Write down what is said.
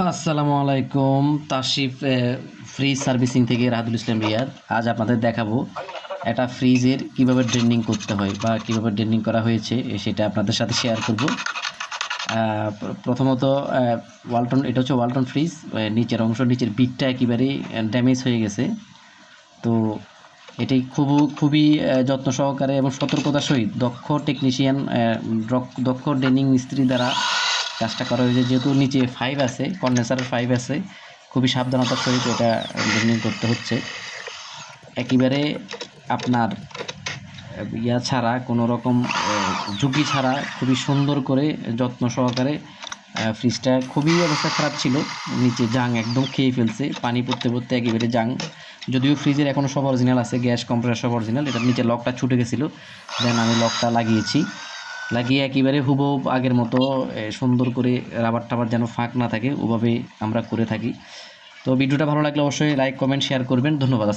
আসসালামু আলাইকুম। Tashrif fridge servicing থেকে রাহাতুল ইসলাম রিয়াদ। আজ আপনাদের দেখাবো একটা ফ্রিজের কিভাবে ড্রেনিং করতে হয় বা কিভাবে ড্রেনিং করা হয়েছে সেটা আপনাদের সাথে শেয়ার করব। প্রথমত ওয়ালটন, এটা হচ্ছে ওয়ালটন ফ্রিজ। নিচের অংশ, নিচের বিটটা একেবারেই ড্যামেজ হয়ে গেছে। তো এটি খুবই যত্ন সহকারে এবং সতর্কতার সহিত দক্ষ টেকনিশিয়ান, দক্ষ ড্রেনিং মিস্ত্রি দ্বারা কাজটা করা হয়েছে। যেহেতু নিচে ফাইভ আছে, কন্ডেন্সারের ফাইভ আছে, খুবই সাবধানতার সহিত এটা ড্রেনিং করতে হচ্ছে। একেবারে আপনার ইয়া ছাড়া, কোনো রকম ঝুঁকি ছাড়া খুবই সুন্দর করে যত্ন সহকারে। ফ্রিজটা খুবই অবস্থা খারাপ ছিল, নিচে জাং একদম খেয়ে ফেলছে, পানি পড়তে পড়তে একেবারে জাং। যদিও ফ্রিজের এখনও সব অরিজিনাল আছে, গ্যাস কম্প্রেসার সব অরিজিনাল। এটার নিচে লকটা ছুটে গেছিলো, দেন আমি লকটা লাগিয়েছি। লাগিয়ে একেবারে হুবহু আগের মতো সুন্দর করে রাবার টাবার যেন ফাঁক না থাকে, ওভাবে আমরা করে থাকি। তো ভিডিওটা ভালো লাগলে অবশ্যই লাইক, কমেন্ট, শেয়ার করবেন। ধন্যবাদ।